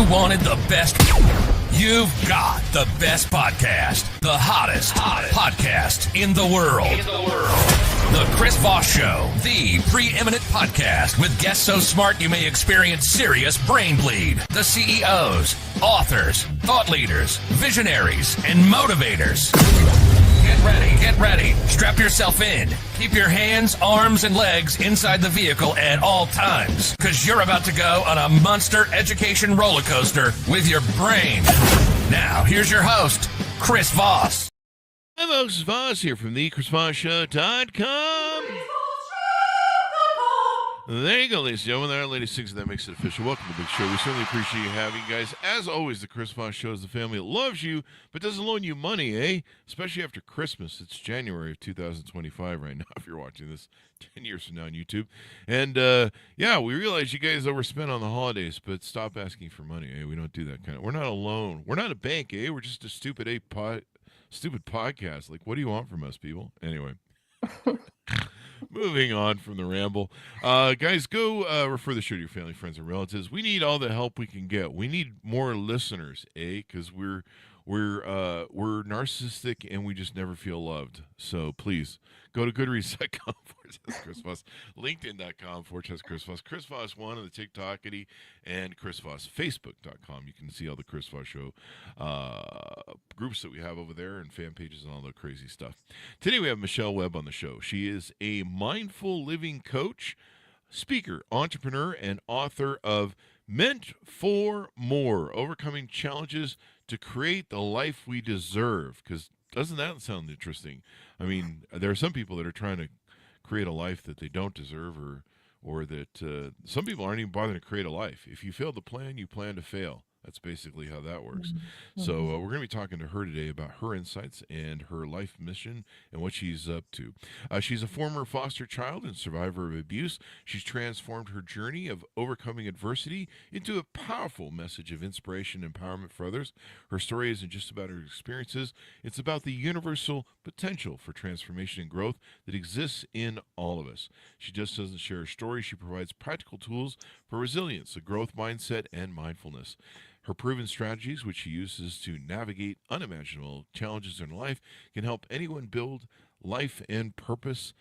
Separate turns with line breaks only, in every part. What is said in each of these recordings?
You wanted the best. You've got the best podcast. The hottest podcast in the world. The Chris Voss Show, the preeminent podcast with guests so smart you may experience serious brain bleed. The CEOs, authors, thought leaders, visionaries, and motivators. Get ready. Strap yourself in. Keep your hands, arms, and legs inside the vehicle at all times, because you're about to go on a monster education roller coaster with your brain. Now, here's your host, Chris Voss.
Hi, folks. Voss here from the ChrisVossShow.com. There you go, ladies and gentlemen. There are ladies six, that makes it official. Welcome to the big show. We certainly appreciate you having you guys. As always, the Chris Voss Show is the family that loves you, but doesn't loan you money, eh? Especially after Christmas. It's January of 2025 right now, if you're watching this 10 years from now on YouTube. And, yeah, we realize you guys overspend on the holidays, but stop asking for money, eh? We don't do that kind of. We're not a loan. We're not a bank, eh? We're just a stupid podcast. Like, what do you want from us, people? Anyway. Moving on from the ramble. Guys, go refer the show to your family, friends, and relatives. We need all the help we can get. We need more listeners, because we're narcissistic and we just never feel loved. So please go to goodreads.com Chris Voss, LinkedIn.com Chris Voss, Chris Voss 1 on the TikTokity, and Chris Voss, Facebook.com. You can see all the Chris Voss Show groups that we have over there and fan pages and all the crazy stuff. Today we have Mechelle Webb on the show. She is a mindful living coach, speaker, entrepreneur, and author of Meant for More, Overcoming Challenges to Create the Life We Deserve. Because doesn't that sound interesting? I mean, there are some people that are trying to create a life that they don't deserve, or that some people aren't even bothering to create a life. If you fail to plan, you plan to fail. That's basically how that works. Mm-hmm. So we're going to be talking to her today about her insights and her life mission and what she's up to. She's a former foster child and survivor of abuse. She's transformed her journey of overcoming adversity into a powerful message of inspiration and empowerment for others. Her story isn't just about her experiences. It's about the universal potential for transformation and growth that exists in all of us. She just doesn't share her story. She provides practical tools for resilience, a growth mindset, and mindfulness. Her proven strategies, which she uses to navigate unimaginable challenges in life, can help anyone build life and purpose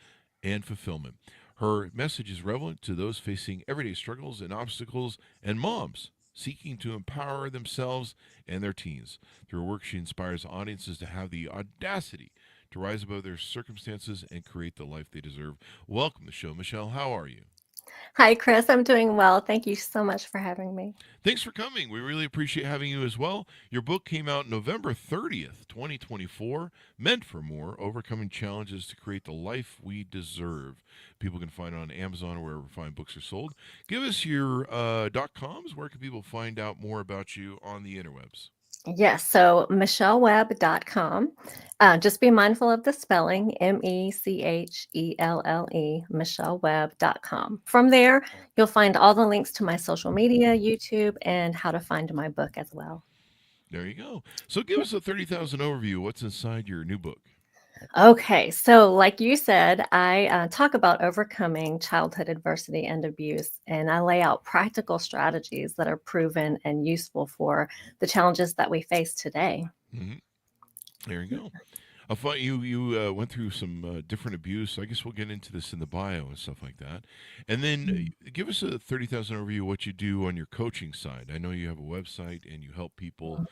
and fulfillment. Her message is relevant to those facing everyday struggles and obstacles, and moms seeking to empower themselves and their teens. Through her work, she inspires audiences to have the audacity to rise above their circumstances and create the life they deserve. Welcome to the show, Mechelle. How are you?
Hi, Chris. I'm doing well. Thank you so much for having me.
Thanks for coming. We really appreciate having you as well. Your book came out November 30th, 2024, Meant for More, Overcoming Challenges to Create the Life We Deserve. People can find it on Amazon or wherever fine books are sold. Give us your .coms. Where can people find out more about you on the interwebs?
Yes, so MechelleWebb.com. Just be mindful of the spelling, MECHELLE, MechelleWebb.com. From there, you'll find all the links to my social media, YouTube, and how to find my book as well.
There you go. So give us a 30,000 overview. What's inside your new book?
Okay, so like you said, I talk about overcoming childhood adversity and abuse, and I lay out practical strategies that are proven and useful for the challenges that we face today.
Mm-hmm. There you go. I thought you went through some different abuse. I guess we'll get into this in the bio and stuff like that. And then give us a 30,000 overview of what you do on your coaching side. I know you have a website and you help people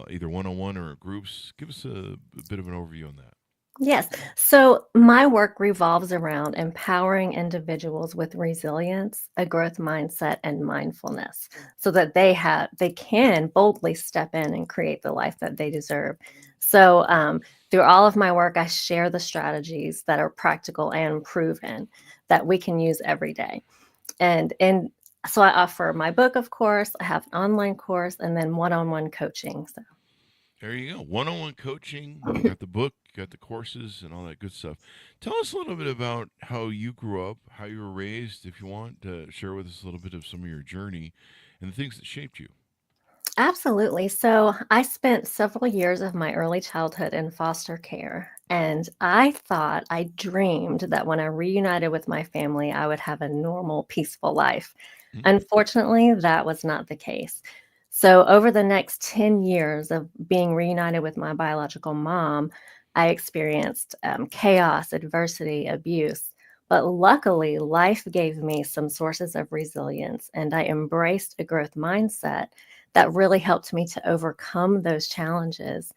either one-on-one or groups. Give us a bit of an overview on that.
Yes. So my work revolves around empowering individuals with resilience, a growth mindset, and mindfulness so that they can boldly step in and create the life that they deserve. So through all of my work, I share the strategies that are practical and proven that we can use every day. And so I offer my book, of course, I have an online course, and then one-on-one coaching. So
there you go. One-on-one coaching. You got the book, you got the courses, and all that good stuff. Tell us a little bit about how you grew up, how you were raised, if you want to share with us a little bit of some of your journey and the things that shaped you.
absolutely. So I spent several years of my early childhood in foster care, and I dreamed that when I reunited with my family, I would have a normal, peaceful life.
Mm-hmm.
Unfortunately, that was not the case. So, over the next 10 years of being reunited with my biological mom, I experienced chaos, adversity, abuse. But luckily, life gave me some sources of resilience, and I embraced a growth mindset that really helped me to overcome those challenges.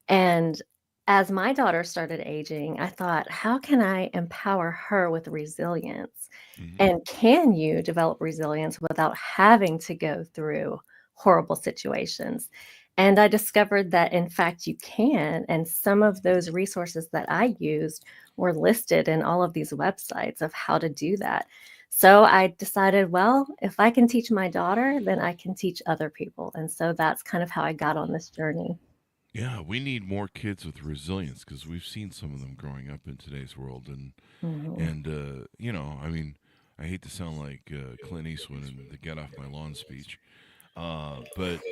And as my daughter started aging, I thought, how can I empower her with resilience?
Hmm.
And can you develop resilience without having to go through horrible situations? And I discovered that, in fact, you can. And some of those resources that I used were listed in all of these websites of how to do that. So I decided, well, if I can teach my daughter, then I can teach other people. And so that's kind of how I got on this journey.
Yeah, we need more kids with resilience because we've seen some of them growing up in today's world,
Mhm.
and I mean, I hate to sound like Clint Eastwood in the "Get Off My Lawn" speech, but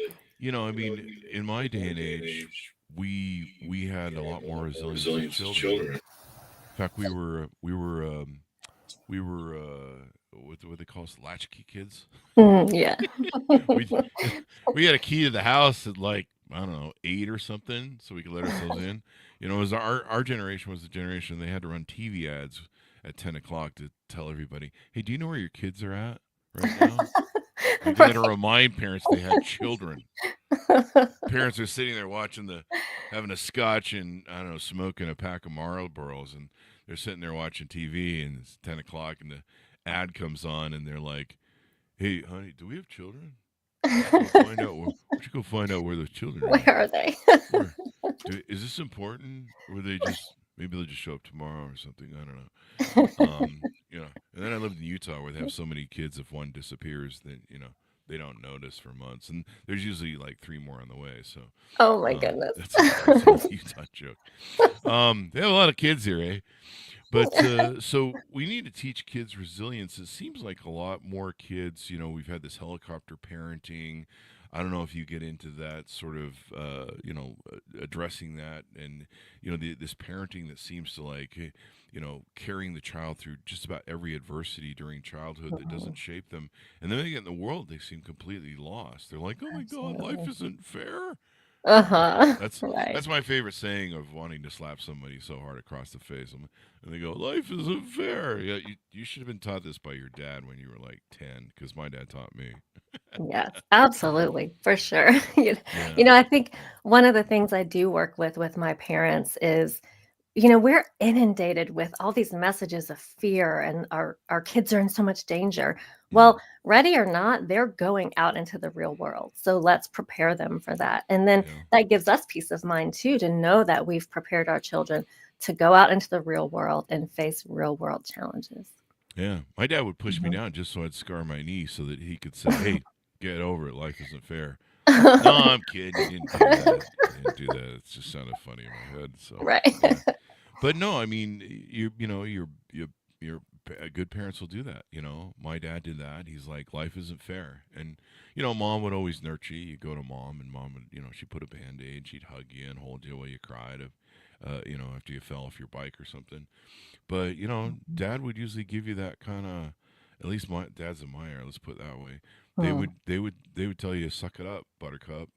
I mean, in my day and age, we had a lot more resilience as children. In fact, what they call us, latchkey kids.
Mhm, yeah.
we we had a key to the house at like, I don't know, 8 or something, so we could let ourselves in. It was our generation was the generation they had to run TV ads at 10 o'clock to tell everybody, "Hey, do you know where your kids are at right now?" Like they had to
Right.
remind parents they had children. Parents are sitting there having a scotch and, I don't know, smoking a pack of Marlboros, and they're sitting there watching TV, and it's 10 o'clock, and the ad comes on, and they're like, "Hey, honey, do we have children? We should go find out. We should go find out where those children
Where
are.
are they?
Where is this important, or they just maybe they'll just show up tomorrow or something? I don't know. And then I lived in Utah where they have so many kids. If one disappears, then they don't notice for months, and there's usually like three more on the way. So
Oh my goodness.
that's an old Utah joke. They have a lot of kids here, eh? But so we need to teach kids resilience. It seems like a lot more kids, we've had this helicopter parenting. I don't know if you get into that sort of, addressing that and, this parenting that seems to like, carrying the child through just about every adversity during childhood that
Mhm.
doesn't shape them. And then they get in the world, they seem completely lost. They're like, oh my God, life
Absolutely.
isn't fair.
Uh-huh.
That's
Right.
that's my favorite saying of wanting to slap somebody so hard across the face. And they go, "Life isn't fair." Yeah, you should have been taught this by your dad when you were like 10, because my dad taught me.
Yes, absolutely, for sure. You
Yeah.
you know, I think one of the things I do work with my parents is, we're inundated with all these messages of fear and our kids are in so much danger.
Mm,
Well, ready or not, they're going out into the real world. So let's prepare them for that. And then
yeah.
that gives us peace of mind too to know that we've prepared our children to go out into the real world and face real world challenges.
Yeah. My dad would push me
Mhm.
down just so I'd scar my knee so that he could say, "Hey, get over it. Life isn't fair." No, I'm kidding. He didn't do that. He didn't do that. It just sounded funny in my head. So
Right.
yeah. But no, I mean, good parents will do that. My dad did that. He's like, life isn't fair, and mom would always nurture you. You go to mom, and mom would, she put a band-aid, she'd hug you and hold you while you cried, after you fell off your bike or something. But dad would usually give you that kind of. At least my dad's a Meyer. Let's put it that way.
Mm,
They would tell you, suck it up, Buttercup.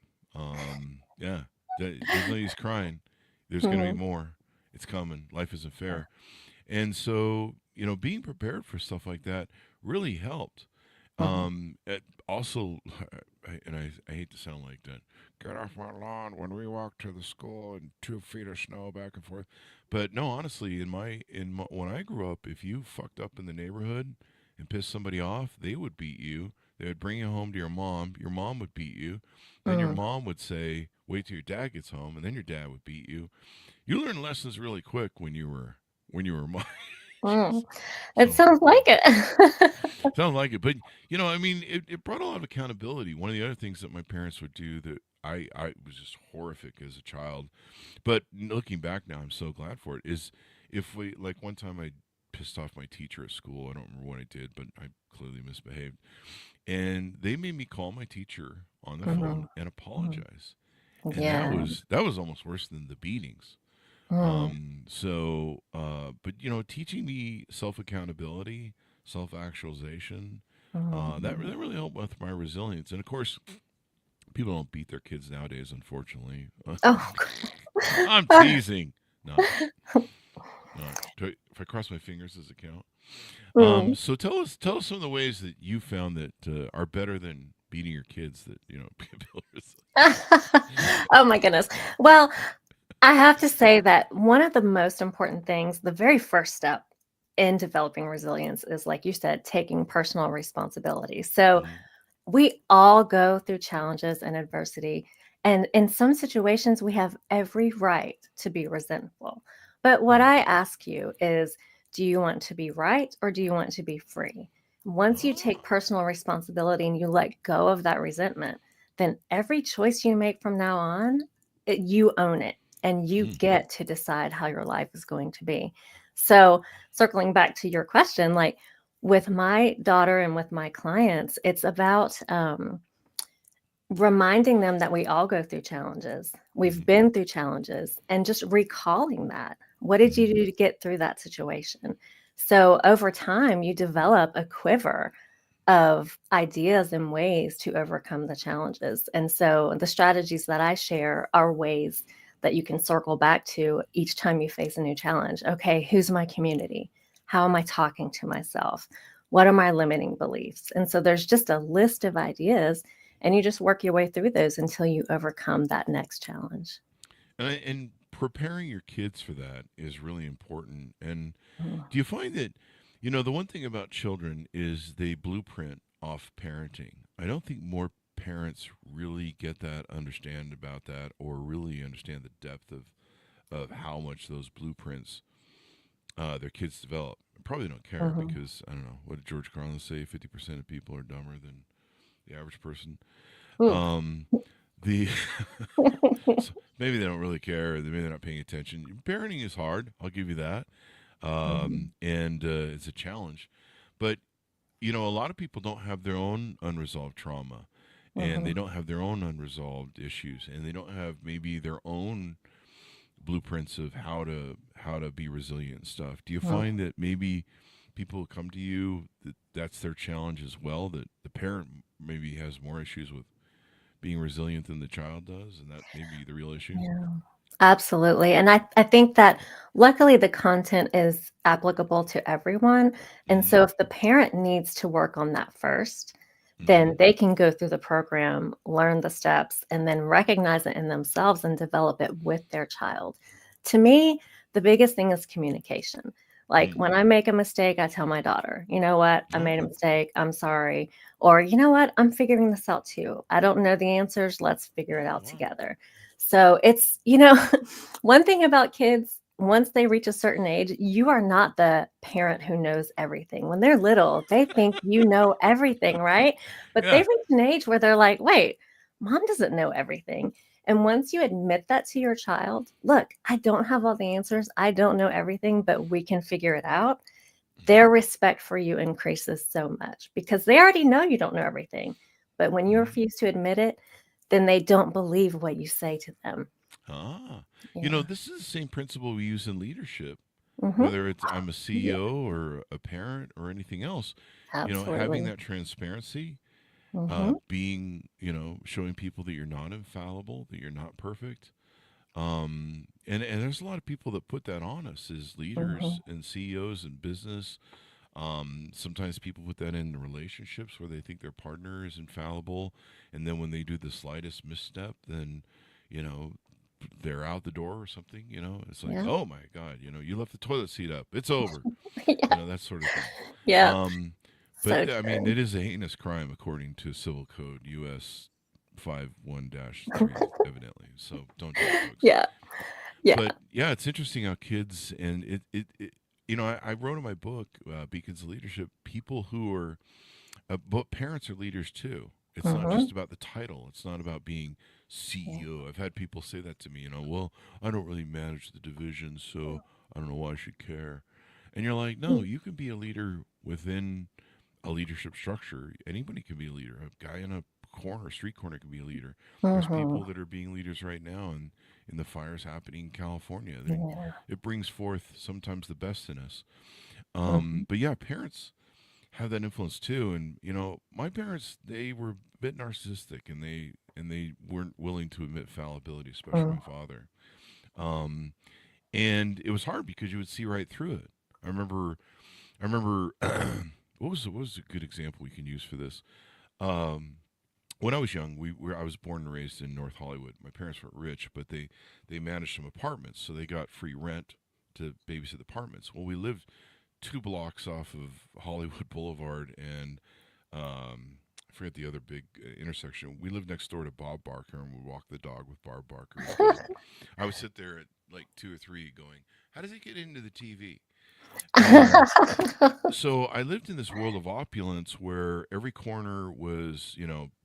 Yeah, there's no use crying. There's gonna be
mhm,
more. It's coming. Life isn't fair. And so, being prepared for stuff like that really helped.
mhm.
It also, I hate to sound like that. Get off my lawn when we walk to the school and 2 feet of snow back and forth. But no, honestly, when I grew up, if you fucked up in the neighborhood and pissed somebody off, they would beat you. They would bring you home to your mom. Your mom would beat you. Then your
Mm,
mom would say, "Wait till your dad gets home," and then your dad would beat you. You learn lessons really quick when you were my age.
mm. It
So
sounds like it.
sounds like it, but I mean, it brought a lot of accountability. One of the other things that my parents would do that I was just horrific as a child, but looking back now, I'm so glad for it. Is if we like one time I pissed off my teacher at school. I don't remember what I did, but I clearly misbehaved, and they made me call my teacher on the phone
Mhm,
and
mhm.
apologize. And that
Yeah.
was that was almost worse than the beatings.
Mm,
But teaching me self accountability, self actualization, that
mhm,
really helped with my resilience. And of course, People don't beat their kids nowadays, unfortunately.
Oh,
I'm teasing. Not, not. If I cross my fingers, does it count?
mm.
So tell us some of the ways that you found that are better than beating your kids. That build
Oh my goodness. Well, I have to say that one of the most important things, the very first step in developing resilience is, like you said, taking personal responsibility. So
mm-hmm.
we all go through challenges and adversity. And in some situations, we have every right to be resentful. But what I ask you is, do you want to be right or do you want to be free? Once you take
Oh.
personal responsibility and you let go of that resentment, then every choice you make from now on, you own it and you
Mm.
get to decide how your life is going to be. So, circling back to your question, like, with my daughter and with my clients, it's about reminding them that we all go through challenges. We've
Mm-hmm.
been through challenges and just recalling that. What did you
Mm-hmm.
do to get through that situation? So over time, you develop a quiver of ideas and ways to overcome the challenges. And so the strategies that I share are ways that you can circle back to each time you face a new challenge. Okay, who's my community? How am I talking to myself? What are my limiting beliefs? And so there's just a list of ideas, and you just work your way through those until you overcome that next challenge.
And preparing your kids for that is really important. And
Mm.
do you find that, the one thing about children is they blueprint off parenting? I don't think more parents really get that, understand about that, or really understand the depth of how much those blueprints their kids develop. Probably don't care
Mhm.
because, I don't know, what did George Carlin say? 50% of people are dumber than the average person.
Mm.
Um, the so maybe they don't really care. Or maybe they're not paying attention. Parenting is hard. I'll give you that.
Mhm.
And it's a challenge. But a lot of people don't have their own unresolved trauma, and they
Mhm.
don't have their own unresolved issues, and they don't have maybe their own blueprints of how to be resilient and stuff. Do you
Mhm.
find that maybe people come to you that that's their challenge as well? That the parent maybe has more issues with being resilient than the child does, and that may be the real issue.
Yeah. Absolutely. And I think that luckily the content is applicable to everyone. And
Mm-hmm.
so if the parent needs to work on that first,
Mm-hmm.
then they can go through the program, learn the steps, and then recognize it in themselves and develop it with their child. To me, the biggest thing is communication. Like
Mm.
when I make a mistake, I tell my daughter, you know what, I made a
Oh.
mistake. I'm sorry. Or, you know what, I'm figuring this out too. I don't know the answers. Let's figure it
Oh
out
wow.
together. So it's, one thing about kids, once they reach a certain age, you are not the parent who knows everything. When they're little, they think you know everything, right? But they
Yeah.
reach an age where they're like, wait, mom doesn't know everything. And once you admit that to your child, look, I don't have all the answers. I don't know everything, but we can figure it out.
Mm-hmm.
Their respect for you increases so much because they already know you don't know everything. But when you
Mm-hmm.
refuse to admit it, then they don't believe what you say to them.
Ah,
Yeah.
this is the same principle we use in leadership,
Hmm.
whether it's I'm a
Yeah,
CEO or a parent or anything else. Having
absolutely.
that transparency,
Hmm.
being, showing people that you're not infallible, that you're not perfect. And there's a lot of people that put that on us as
Hmm.
leaders and CEOs and business. Sometimes people put that in relationships where they think their partner is infallible, and then when they do the slightest misstep, then you know they're out the door or something. It's like,
Yeah.
oh my God, you left the toilet seat up, it's over.
Yeah.
That sort of thing.
Yeah.
Um, but
So
I mean,
true.
it is a heinous crime according to Civil Code US 51-3, evidently. So don't do it, folks.
Yeah. Yeah.
But yeah, it's interesting how kids and I wrote in my book, Beacons of Leadership, people who are, but parents are leaders too. It's not
Hmm.
just about the title. It's not about being
Yeah.
CEO. I've had people say that to me. Well, I don't really manage the division, so I don't know why I should care. And you're like, no, you can be a leader within a leadership structure. Anybody can be a leader. A guy in a street corner can be a leader. There's
Hmm.
people that are being leaders right now, and in the fires happening in California.
Yeah.
It brings forth sometimes the best in us.
Hmm.
But yeah, parents. have that influence too. And my parents, they were a bit narcissistic, and they weren't willing to admit fallibility, especially my
Mm.
father. Um, and it was hard because you would see right through it. I remember. What was a good example we can use for this? Um, when I was young, I was born and raised in North Hollywood. My parents weren't rich, but they managed some apartments, so they got free rent to babysit the apartments. Well, we lived 2 blocks off of Hollywood Boulevard, and I forget the other big intersection. We lived next door to Bob Barker, and would walk the dog with Bob Barker. And I would sit there at like 2 or 3, going, "How does he get into the TV?" And so I lived in this world of opulence where every corner was,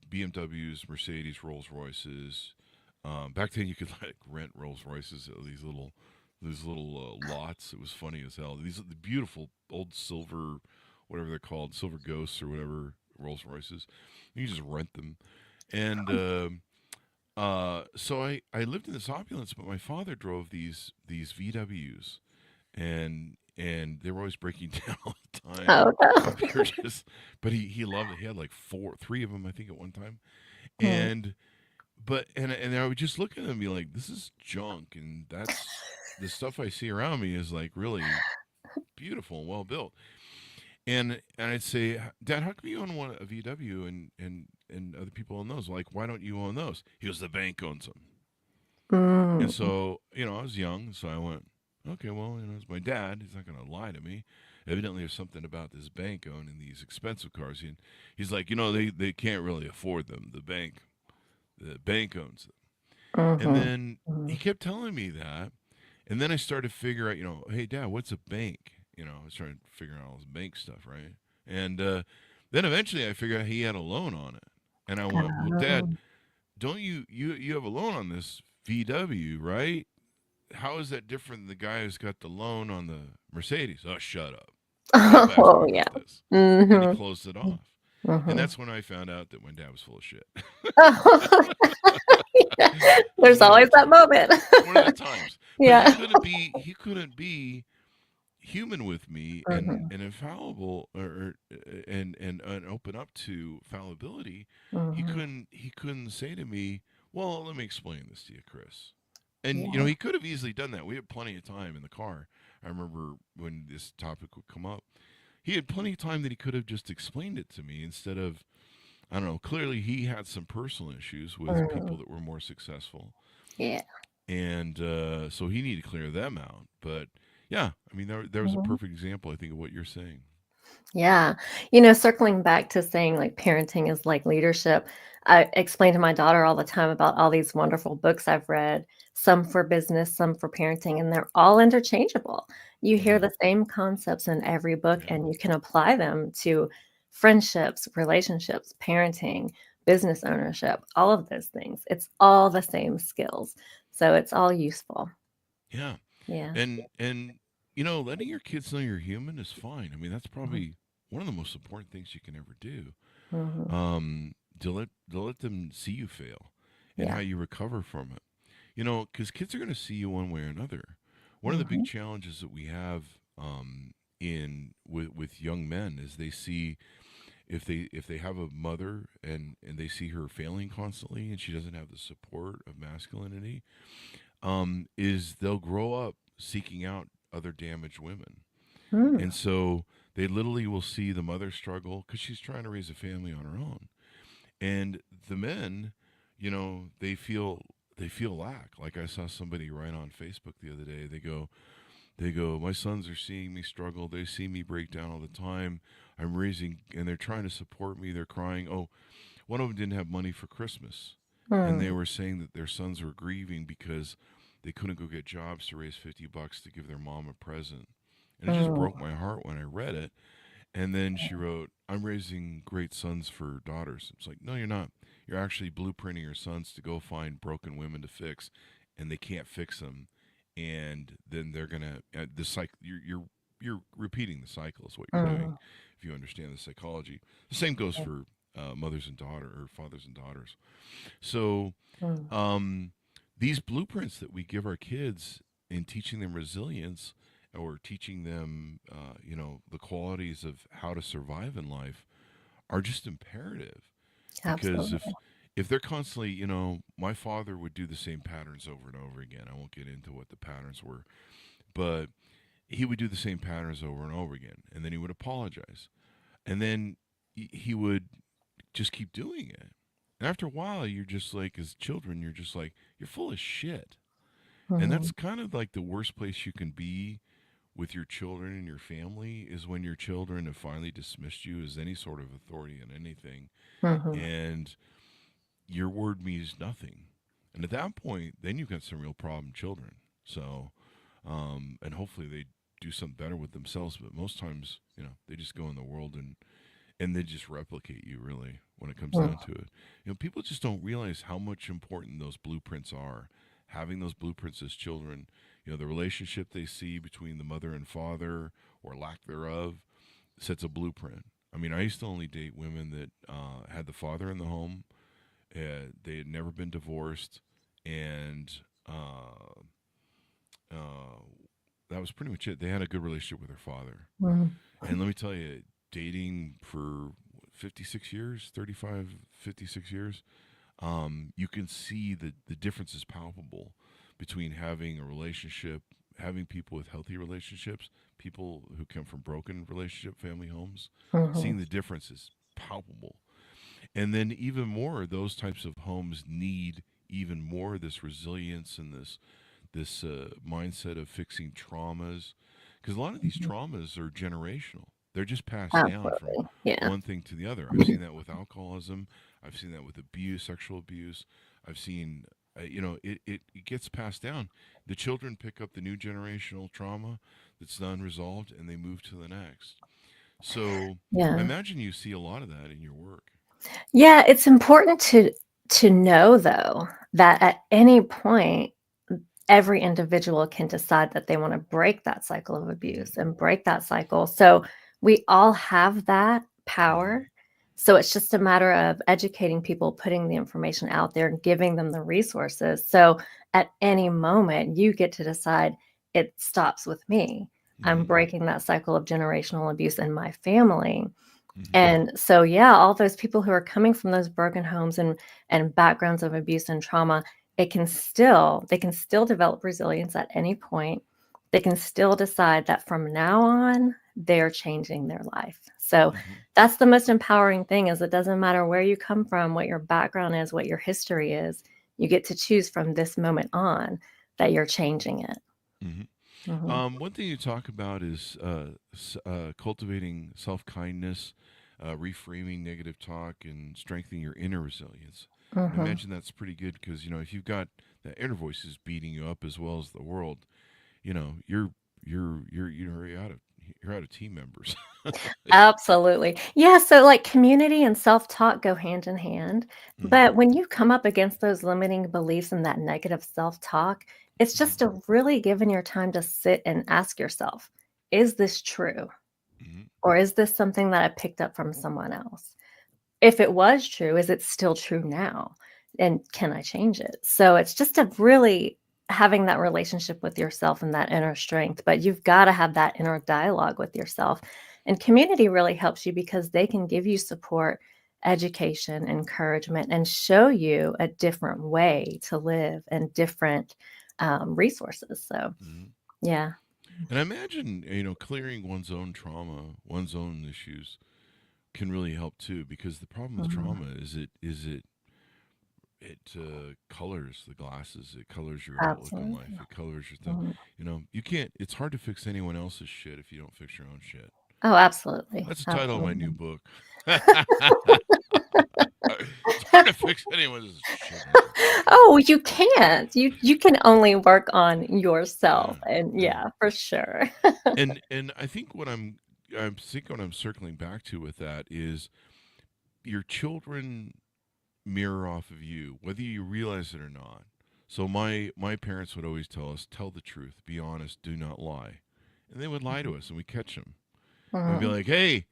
BMWs, Mercedes, Rolls Royces. Back then, you could like rent Rolls Royces at these little lots. It was funny as hell. These are the beautiful old silver, whatever they're called, silver ghosts or whatever Rolls Royces. You just rent them, and so I lived in this opulence. But my father drove these VWs, and they were always breaking down all the time.
Oh, no.
They were just, but he loved it. He had like 3 of them, I think, at one time.
Mm.
And and I would just look at them and be like, this is junk, and that's the stuff I see around me is like really beautiful and well built. And I'd say, Dad, how come you own a VW and other people own those? Like, why don't you own those? He goes, the bank owns them. And
Mm.
so, I was young, so I went, okay, well, it's my dad. He's not going to lie to me. Evidently, there's something about this bank owning these expensive cars. And he's like, they can't really afford them. The bank owns them. And
Mhm.
then he
Mhm.
kept telling me that. And then I started to figure out, hey, Dad, what's a bank? I was trying to figure out all this bank stuff, right? And then eventually I figured out he had a loan on it. And I went, well, Dad,
Oh.
don't you have a loan on this VW, right? How is that different than the guy who's got the loan on the Mercedes? Oh, shut up. Stop asking
Oh,
me
yeah.
about this. And he
Mhm.
closed it off. And
Mhm.
that's when I found out that my dad was full of shit.
Yeah.
It was
There's
one of the
always that
times.
moment.
One of the times. But he
Yeah.
couldn't be he couldn't be human with me
Mhm.
and infallible and open up to fallibility. he
Mhm.
couldn't he couldn't say to me, well, let me explain this to you, Chris. And
Yeah.
he could have easily done that. We had plenty of time in the car. I remember when this topic would come up, he had plenty of time that he could have just explained it to me instead of, I don't know, clearly he had some personal issues with people
Mhm.
that were more successful,
Yeah.
and so he needed to clear them out. But yeah, I mean, there was a
Mhm.
perfect example, I think, of what you're saying.
Yeah. Circling back to saying like parenting is like leadership, I explain to my daughter all the time about all these wonderful books I've read, some for business, some for parenting, and they're all interchangeable. You hear
Yeah,
the same concepts in every book,
yeah,
and you can apply them to friendships, relationships, parenting, business ownership, all of those things. It's all the same skills. So it's all useful.
yeah.
Yeah.
And letting your kids know you're human is fine. I mean, that's
Mhm.
probably one of the most important things you can ever do.
Mhm.
To let them see you fail and how
Yeah.
you recover from it. Because kids are going to see you one way or another. One of the big
Mhm.
challenges that we have in with young men is they see, if they have a mother and they see her failing constantly and she doesn't have the support of masculinity, is they'll grow up seeking out other damaged women.
Mm.
And so they literally will see the mother struggle because she's trying to raise a family on her own. And the men, they feel lack. Like I saw somebody write on Facebook the other day. They go, my sons are seeing me struggle. They see me break down all the time. I'm raising, and they're trying to support me. They're crying. Oh, one of them didn't have money for Christmas, and they
Mm.
were saying that their sons were grieving because they couldn't go get jobs to raise $50 to give their mom a present. And it just
Mm.
broke my heart when I read it. And then she wrote, I'm raising great sons for daughters. It's like, no, you're not. You're actually blueprinting your sons to go find broken women to fix, and they can't fix them. And then they're gonna the cycle. You're repeating the cycle is what you're doing.
Mm.
If you understand the psychology, the same goes for mothers and daughter or fathers and daughters. So
Mm.
um, these blueprints that we give our kids in teaching them resilience, or teaching them, the qualities of how to survive in life are just imperative. Because
Absolutely.
if they're constantly, my father would do the same patterns over and over again. I won't get into what the patterns were, but he would do the same patterns over and over again, and then he would apologize, and then he would just keep doing it. And after a while, you're just like, as children, you're just like, you're full of shit. And
Mhm.
that's kind of like the worst place you can be with your children and your family is when your children have finally dismissed you as any sort of authority in anything,
Mhm.
and your word means nothing. And at that point, then you've got some real problem children. So, and hopefully they do something better with themselves. But most times, they just go in the world and they just replicate you, really, when it comes down
Mhm.
to it. People just don't realize how much important those blueprints are. Having those blueprints as children, the relationship they see between the mother and father or lack thereof sets a blueprint. I mean, I used to only date women that had the father in the home. They had never been divorced, and uh, uh, that was pretty much it. They had a good relationship with their father.
Mhm.
And let me tell you, dating for 56 years, 35, 56 years, you can see the difference is palpable between having a relationship, having people with healthy relationships, people who come from broken relationship family homes.
Mhm.
Seeing the difference is palpable. And then even more, those types of homes need even more of this resilience and this mindset of fixing traumas, because a lot of these
Mhm.
traumas are generational. They're just passed down from
Absolutely. Yeah.
one thing to the other. I've seen that with alcoholism. I've seen that with abuse, sexual abuse. I've seen, it gets passed down. The children pick up the new generational trauma that's unresolved and they move to the next. So I
Yeah.
imagine you see a lot of that in your work.
Yeah, it's important to know though that at any point every individual can decide that they want to break that cycle of
Hmm.
abuse and break that cycle. So we all have that
Hmm.
power. So it's just a matter of educating people, putting the information out there, and giving them the resources. So at any moment, you get to decide it stops with me. I'm
Hmm.
breaking that cycle of generational abuse in my family.
Hmm.
And so, yeah, all those people who are coming from those broken homes and backgrounds of abuse and trauma, they can still develop resilience at any point. They can still decide that from now on, they're changing their life. So
Hmm.
that's the most empowering thing is it doesn't matter where you come from, what your background is, what your history is. You get to choose from this moment on that you're changing it.
Hmm.
Mhm.
One thing you talk about is cultivating self kindness, reframing negative talk, and strengthening your inner resilience. And I
Mhm.
imagine that's pretty good because if you've got that inner voices beating you up as well as the world, you know you're you're out of team members.
Absolutely. Yeah, so, like, community and self-talk go hand in hand,
Hmm.
but when you come up against those limiting beliefs and that negative self-talk, it's
Hmm.
just a really giving your time to sit and ask yourself, "Is this true?
Hmm.
Or is this something that I picked up from someone else?" If it was true, is it still true now? And can I change it? So it's just a really having that relationship with yourself and that inner strength, but you've got to have that inner dialogue with yourself. And community really helps you because they can give you support, education, encouragement, and show you a different way to live and different resources. So,
Hmm.
yeah.
And I imagine clearing one's own trauma, one's own issues can really help too. Because the problem with
Mhm.
trauma is it colors the glasses. It colors your outlook on life.
Absolutely.
It colors your thing.
Mhm.
You can't. It's hard to fix anyone else's shit if you don't fix your own shit.
Oh, absolutely.
That's the title of my new
Absolutely.
book. It's hard to fix anyone's shit.
Oh, you can't. You can only work on
Yeah,
yourself, and
yeah.
yeah, for sure.
And I think what I'm circling back to with that is your children mirror off of you, whether you realize it or not. So my parents would always tell us, tell the truth, be honest, do not lie. And they would lie to us and we catch them. And we'd be
Mhm,
like, hey,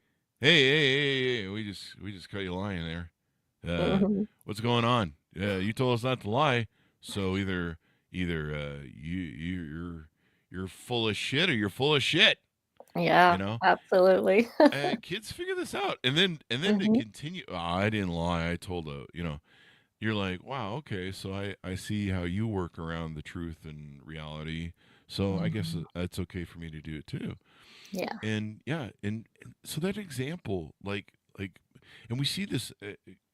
we just caught you lying there.
mhm,
What's going on? You told us not to lie. So either you're you're full of shit or you're full of shit. You
Yeah,
know,
absolutely.
kids figure this out, and then to
Hmm.
continue. Oh, I didn't lie. I told a you're like, wow, okay, so I see how you work around the truth and reality. So I guess
Hmm.
it's okay for me to do it too.
Yeah.
And yeah, and so that example, like, and we see this.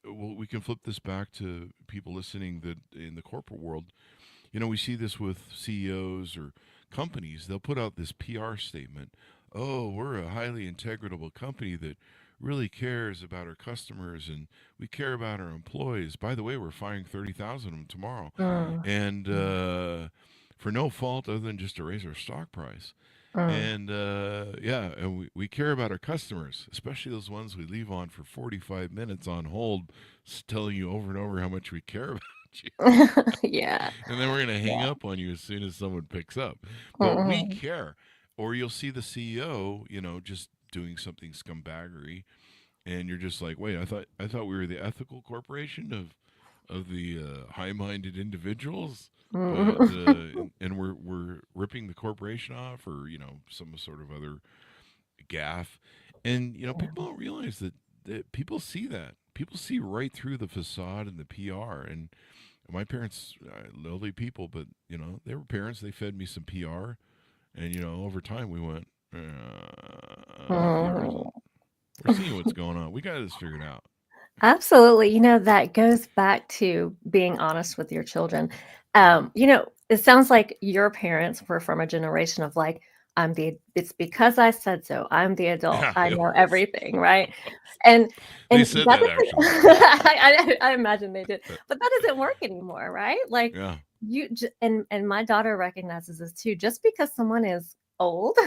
Well, we can flip this back to people listening that in the corporate world. We see this with CEOs or companies. They'll put out this PR statement. Oh, we're a highly integratable company that really cares about our customers and we care about our employees. By the way, we're firing 30,000 of them tomorrow.
Mm,
And
mm,
for no fault other than just to raise our stock price.
mm.
And yeah, and we care about our customers, especially those ones we leave on for 45 minutes on hold, telling you over and over how much we care about you.
Yeah.
And then we're going to hang
Yeah.
up on you as soon as someone picks up. But we
Mhm.
care. Or you'll see the CEO, just doing something scumbaggery, and you're just like, wait, I thought we were the ethical corporation of the high-minded individuals, but
Mhm.
and we're ripping the corporation off, or some sort of other gaff, and
Yeah.
people don't realize that people see that. People see right through the facade and the PR, and my parents, lovely people, but they were parents. They fed me some PR, and over time we went, PR
Mhm.
isn't. We're seeing what's going on. We got this figured out.
Absolutely. That goes back to being honest with your children.
Mhm.
It sounds like your parents were from a generation of like, it's because I said so. I'm the adult.
Yeah,
I
it
know
was.
everything, right? And
They
and
said
that
that
doesn't
actually.
I imagine they did, but that doesn't work anymore, right? Like
Yeah,
and my daughter recognizes this too. Just because someone is old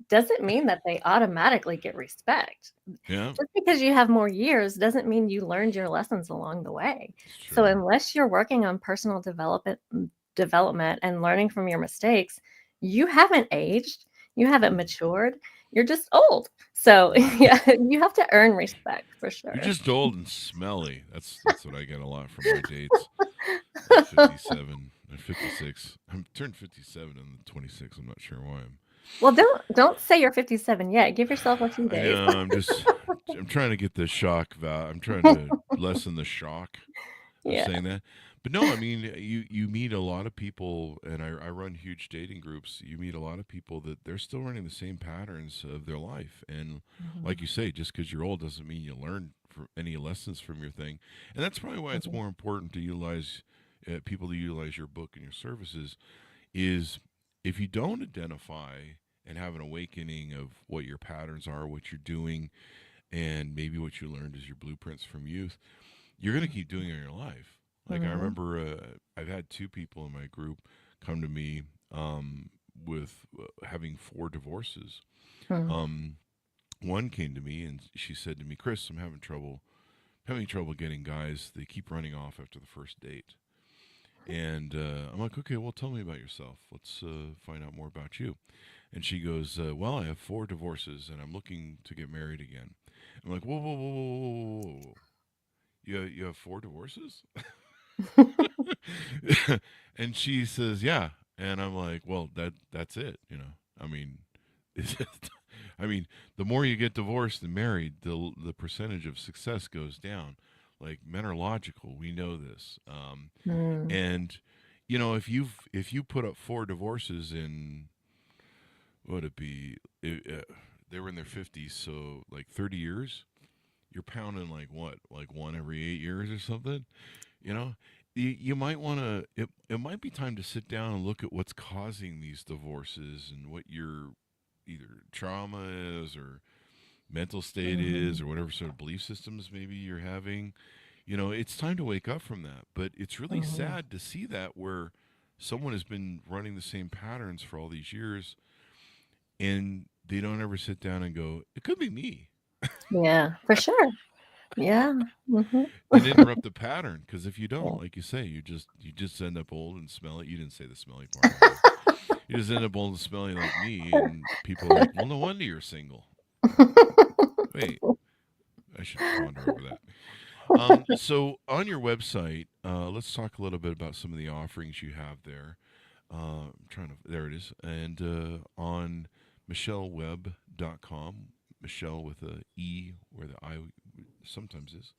doesn't mean that they automatically get respect.
yeah,
Just because you have more years doesn't mean you learned your lessons along the way.
it's
So
true.
unless you're working on personal development and learning from your mistakes, you haven't aged, you haven't
Mhm.
matured, you're just old. So
Yeah,
yeah, you have to earn respect for
you're
sure.
just old and smelly. That's what I get a lot from my dates. At 57 and 56, I'm turned 57 and 26. I'm not sure why I'm.
Well, don't say you're 57 yet. Give yourself a few
I
days.
know. I'm trying to get the shock value. I'm trying to lessen the shock of
Yeah.
saying that. But no, I mean, you meet a lot of people, and I run huge dating groups. You meet a lot of people that they're still running the same patterns of their life, and like
Mhm,
you say, just because you're old doesn't mean you learn any lessons from your thing. And that's probably why it's
mhm,
more important to utilize people to utilize your book and your services. Is if you don't identify and have an awakening of what your patterns are, what you're doing, and maybe what you learned as your blueprints from youth, you're going to keep doing it in your life. Like I
mhm,
remember, I've had two people in my group come to me with having 4 divorces.
mhm,
Um, one came to me and she said to me, "Chris, I'm having trouble getting guys. They keep running off after the first date." And I'm like, "Okay, well, tell me about yourself. Let's find out more about you." And she goes, "Well, I have 4 divorces and I'm looking to get married again." I'm like, "Whoa, whoa, whoa, whoa, whoa, whoa, whoa. You have 4 divorces?" And she says, "Yeah." And I'm like, "Well, that's it, you know. I mean, it's just, I mean, the more you get divorced and married, the percentage of success goes down. Like men are logical. We know this.
mm,
And if you put up 4 divorces in what would it be? They were in their 50s, so like 30 years. You're pounding like what, like one every 8 years or something. You know, you might want to. It might be time to sit down and look at what's causing these divorces and what your either trauma is or mental state is
mhm,
or whatever sort of belief systems maybe you're having. It's time to wake up from that. But it's really
mhm.
sad to see that where someone has been running the same patterns for all these years and they don't ever sit down and go, it could be me,
Yeah, for sure. Yeah. Mhm.
and interrupt the pattern. Because if you don't,
Yeah.
like you say, you just end up old and smelly. You didn't say the smelly part, but you just end up old and smelly like me, and people are like, well, no wonder you're single. Wait, I should ponder over that. So on your website, let's talk a little bit about some of the offerings you have there. I'm trying to. There it is, and on MechelleWebb.com. Michelle with a E where the I sometimes is.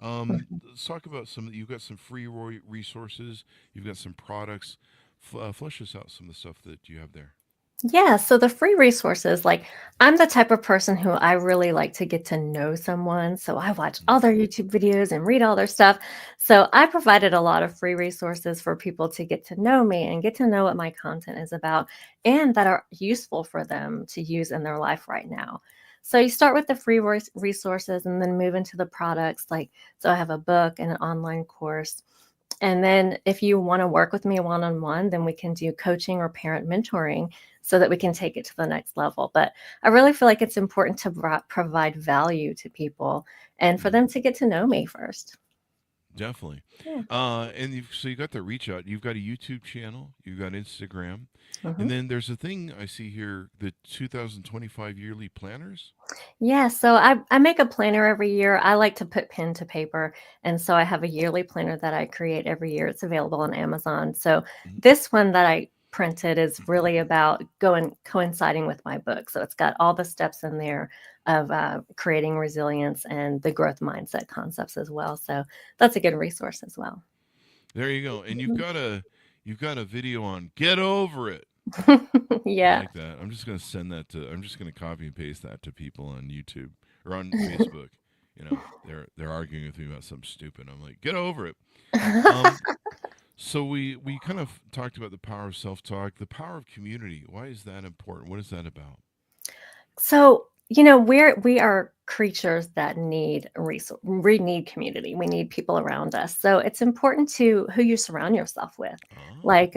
Let's talk about some. You've got some free resources. You've got some products. Flesh us out some of the stuff that you have there.
Yeah, so the free resources, like I'm the type of person who I really like to get to know someone. So I watch
Mhm.
all their YouTube videos and read all their stuff. So I provided a lot of free resources for people to get to know me and get to know what my content is about and that are useful for them to use in their life right now. So you start with the free resources and then move into the products. Like, so I have a book and an online course. And then if you want to work with me one on one, then we can do coaching or parent mentoring so that we can take it to the next level. But I really feel like it's important to provide value to people and for
Mhm.
them to get to know me first.
Definitely.
Yeah.
And so you got the reach out. You've got a YouTube channel. You've got Instagram. And
Mhm.
then there's a thing I see here, the 2025 yearly planners.
Yeah, so I make a planner every year. I like to put pen to paper. And so I have a yearly planner that I create every year. It's available on Amazon. So
Mhm.
this one that I printed is really about going coinciding with my book. So it's got all the steps in there of creating resilience and the growth mindset concepts as well. So that's a good resource as well.
There you go. And you've got a video on get over it. I
Yeah.
like that. I'm just gonna send that to. I'm just gonna copy and paste that to people on YouTube or on Facebook. They're arguing with me about something stupid. I'm like, get over it. Um, so we kind of talked about the power of self talk, the power of community. Why is that important? What is that about?
So, we are creatures that need resource. We need community. We need people around us. So it's important to who you surround yourself with.
Oh,
Like,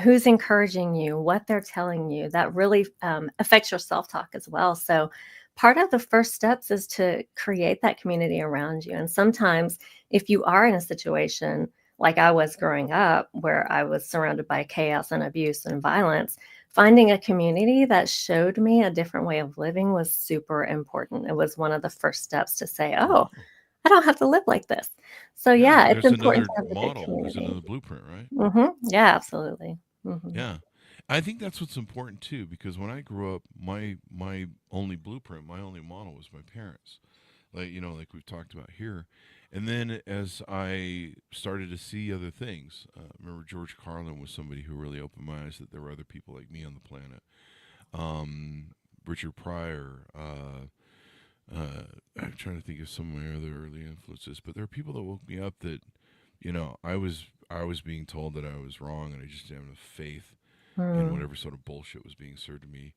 who's encouraging you, what they're telling you. That really affects your self-talk as well. So part of the first steps is to create that community around you. And sometimes if you are in a situation like I was growing up, where I was surrounded by chaos and abuse and violence, finding a community that showed me a different way of living was super important. It was one of the first steps to say, "Oh,
oh,
I don't have to live like this." So,
yeah.
yeah, it's
There's
important
another
to have a good
model. There's
community.
another blueprint, right?
Yeah, absolutely. Mhm.
Yeah. I think that's what's important too, because when I grew up, my only blueprint, my only model was my parents. Like we've talked about here. And then as I started to see other things, remember George Carlin was somebody who really opened my eyes that there were other people like me on the planet. Richard Pryor. I'm trying to think of some of my other early influences, but there are people that woke me up that, I was being told that I was wrong, and I just didn't have faith in
Mm,
whatever sort of bullshit was being served to me.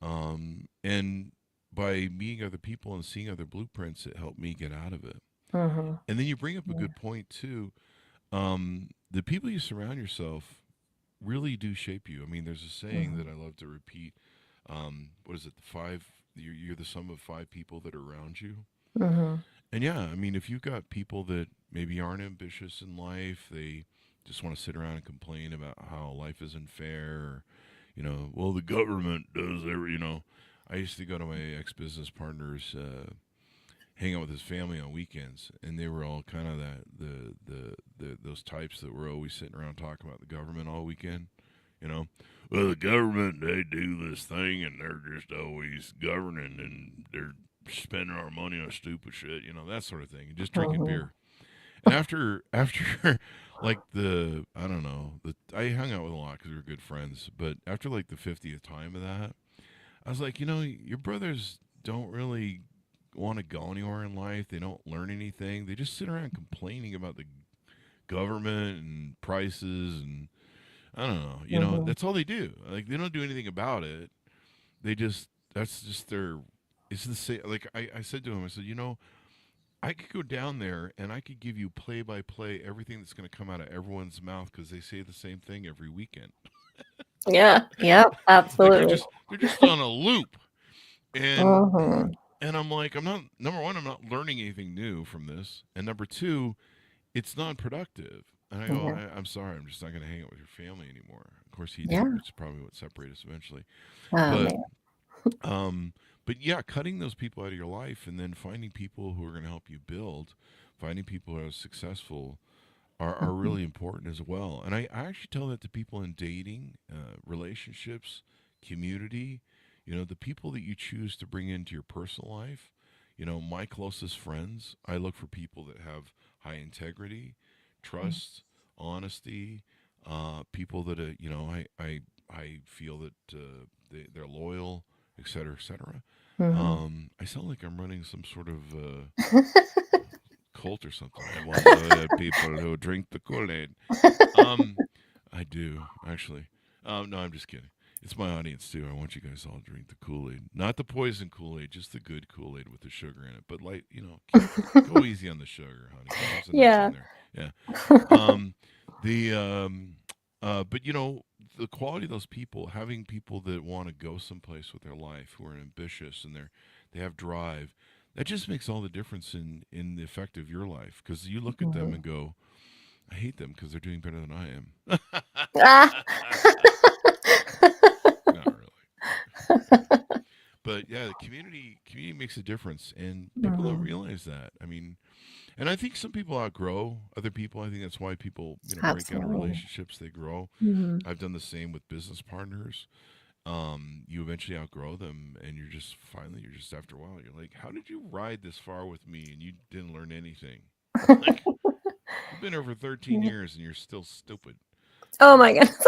And by meeting other people and seeing other blueprints, it helped me get out of it.
mhm.
And then you bring up a
Yeah.
good point too. The people you surround yourself really do shape you. I mean, there's a saying that
Mhm.
I love to repeat. What is it? The five. You're the sum of five people that are around you.
Mhm.
And yeah, I mean, if you've got people that maybe aren't ambitious in life, they just want to sit around and complain about how life isn't fair, or, well, the government does every. I used to go to my ex business partner's hang out with his family on weekends, and they were all kind of those types that were always sitting around talking about the government all weekend. You know, well, the government, they do this thing, and they're just always governing, and they're spending our money on stupid shit. That sort of thing, and just drinking
Mhm.
beer. And after like I don't know, I hung out with a lot because we were good friends, but after like the 50th time of that, I was like, your brothers don't really want to go anywhere in life. They don't learn anything. They just sit around complaining about the government and prices, and I don't know.
Mhm.
That's all they do. Like, they don't do anything about it. They just That's just their. It's the same. Like, I said to him, I said, I could go down there and I could give you play by play everything that's going to come out of everyone's mouth because they say the same thing every weekend.
Yeah. Yep.
Like, they're
Absolutely.
just they're just on a loop. And
Mhm.
and I'm like, I'm not number one, I'm not learning anything new from this, and number two, it's not productive. And I go,
Yeah.
I'm sorry, I'm just not going to hang out with your family anymore. Of course, he did,
Yeah.
which is probably what separated us eventually.
Oh
But
man.
um, but yeah, cutting those people out of your life and then finding people who are going to help you build, finding people who are successful are
Mhm.
really important as well. And I actually tell that to people in dating, relationships, community, the people that you choose to bring into your personal life. My closest friends, I look for people that have high integrity, trust, honesty, people that, I feel that they're loyal, et cetera, et cetera.
Mhm.
I sound like I'm running some sort of cult or something. I want loyal people who drink the Kool-Aid. Um, I do actually. No, I'm just kidding. It's my audience too. I want you guys all to drink the Kool-Aid, not the poison Kool-Aid, just the good Kool-Aid with the sugar in it. But like, go easy on the sugar, honey. There's the nuts in
Yeah.
there. Yeah. Um, the but the quality of those people, having people that want to go someplace with their life, who are ambitious and they have drive, that just makes all the difference in the effect of your life. Because you look at them
Mhm.
and go, I hate them because they're doing better than I am.
Ah.
Not really. But yeah, the community makes a difference, and people don't
Mhm.
realize that. I mean, and I think some people outgrow other people. I think that's why people, break out of
Absolutely.
relationships. They grow.
Mhm.
I've done the same with business partners. You eventually outgrow them, and you're just after a while, you're like, how did you ride this far with me and you didn't learn anything? Like, you've been here for 13
Yeah.
years and you're still stupid.
Oh my
Um,
goodness.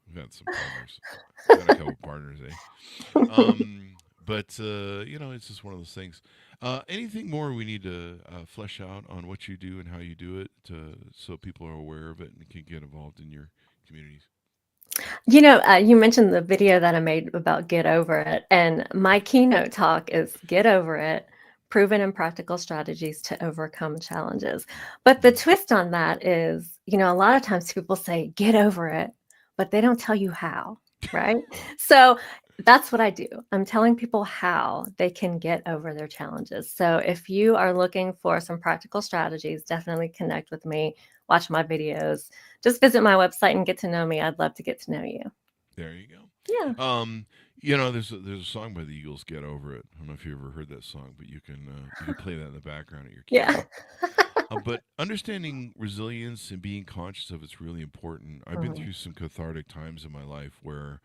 we've had some partners. I've had a couple partners, eh? But it's just one of those things. Anything more we need to flesh out on what you do and how you do it, so people are aware of it and can get involved in your communities?
You mentioned the video that I made about get over it, and my keynote talk is get over it, proven and practical strategies to overcome challenges. But the
Mm-hmm.
twist on that is, a lot of times people say get over it, but they don't tell you how, right? So that's what I do. I'm telling people how they can get over their challenges. So if you are looking for some practical strategies, definitely connect with me, watch my videos, just visit my website and get to know me. I'd love to get to know you.
There you go.
Yeah.
There's a song by the Eagles, "Get Over It." I don't know if you ever heard that song, but you can play that in the background at your
Yeah.
keynote. But understanding resilience and being conscious of it's really important. I've been
Mhm.
through some cathartic times in my life where,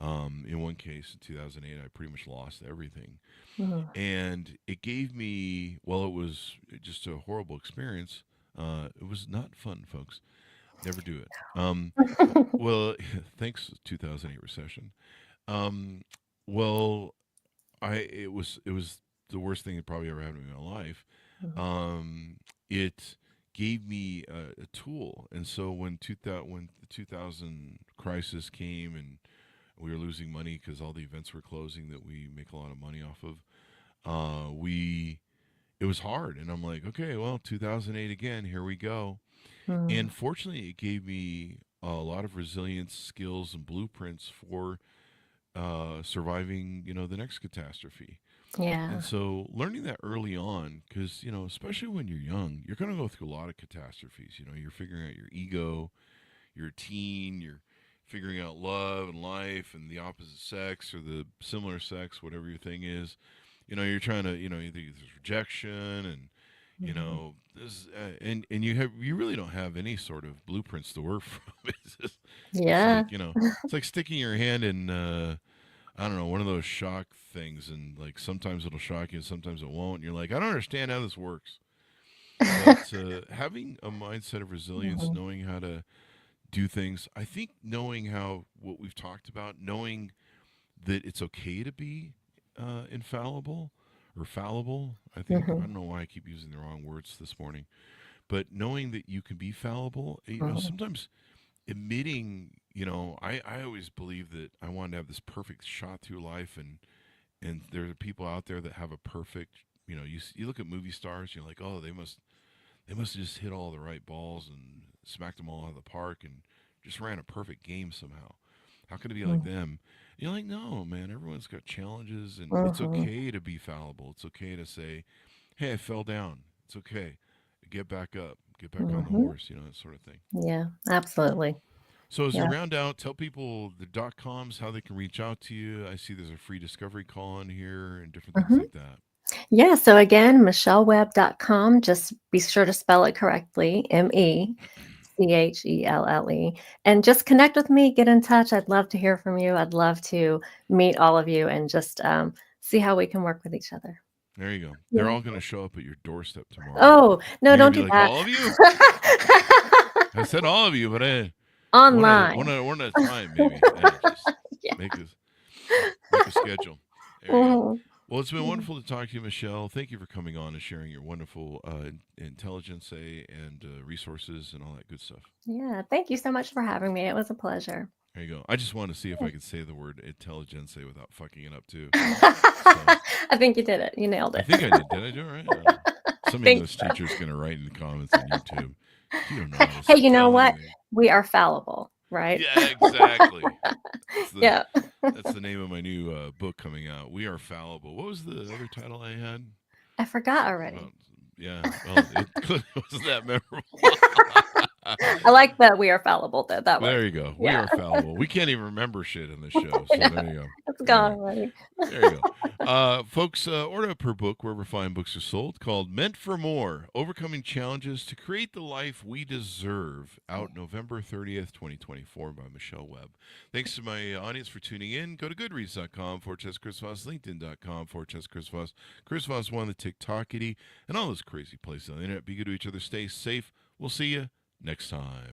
in one case in 2008, I pretty much lost everything,
Mhm.
and it gave me. Well, it was just a horrible experience. It was not fun, folks. Never do it. Well, thanks 2008 recession. Um, well, it was the worst thing that probably ever happened to me in my life.
Mhm.
It gave me a tool, and so when the 2000 crisis came and we were losing money because all the events were closing that we make a lot of money off of, we it was hard, and I'm like, okay, well, 2008 again, here we go. And
Mhm.
fortunately, it gave me a lot of resilience skills and blueprints for surviving, the next catastrophe. And
Yeah.
so learning that early on, because, especially when you're young, you're going to go through a lot of catastrophes. You're figuring out your ego, you're a teen, you're figuring out love and life and the opposite sex or the similar sex, whatever your thing is. You're trying to, you think there's rejection and,
Mhm.
this, and you really don't have any sort of blueprints to work from. It's
Yeah.
like, it's like sticking your hand in, I don't know, one of those shock things, and like sometimes it'll shock you, and sometimes it won't. And you're like, I don't understand how this works. But having a mindset of resilience,
Mhm.
knowing how to do things, I think knowing how what we've talked about, knowing that it's okay to be infallible or fallible. I
Mhm.
don't know why I keep using the wrong words this morning, but knowing that you can be fallible,
Mhm.
sometimes admitting, I always believe that I wanted to have this perfect shot through life, and there are people out there that have a perfect, you look at movie stars, you're like, oh, they must have just hit all the right balls and smacked them all out of the park and just ran a perfect game somehow. How can it be like
Mhm.
them? You're like, no, man, everyone's got challenges, and it's
Mhm.
okay to be fallible. It's okay to say, hey, I fell down. It's okay. Get back on the
Mhm.
horse, that sort of thing.
Yeah, absolutely.
So as we
Yeah.
round out, tell people the .coms, how they can reach out to you. I see there's a free discovery call on here and different things
Mhm.
like that.
Yeah, so again, MechelleWebb.com. Just be sure to spell it correctly, Mechelle. And just connect with me, get in touch. I'd love to hear from you. I'd love to meet all of you and just see how we can work with each other.
There you go. They're
Yeah.
all going to show up at your doorstep tomorrow.
Oh, no,
You're
don't
going to
do
be like,
that.
all of you? I said all of you, but
Online.
one at a time, maybe. Yeah, just
Yeah.
make a schedule. There you go.
Mhm.
Well, it's been wonderful to talk to you, Mechelle. Thank you for coming on and sharing your wonderful intelligence and resources and all that good stuff.
Yeah, thank you so much for having me. It was a pleasure.
There you go. I just wanted to see if I could say the word intelligence without fucking it up, too.
I think you did it. You nailed
I
it.
think I did. Did I do it right? Some English teacher's going to write in the comments on YouTube. You don't know how to
Hey, you know
spell
what?
anything.
We are fallible, right?
Yeah, exactly.
Yeah.
That's the name of my new book coming out. We Are Fallible. What was the other title I had?
I forgot already.
Well, it wasn't that memorable.
I like that we are fallible, though. That
There
way.
you go. We
Yeah.
are fallible. We can't even remember shit in this show. So there you go.
It's gone
Anyway,
already.
there you go. Folks, order up her book wherever fine books are sold called Meant for More, Overcoming Challenges to Create the Life We Deserve, out November 30th, 2024 by Mechelle Webb. Thanks to my audience for tuning in. Go to goodreads.com/Chris Voss, LinkedIn.com/Chris Voss, Chris Voss One, the TikTokity, and all those crazy places on the internet. Be good to each other. Stay safe. We'll see you next time.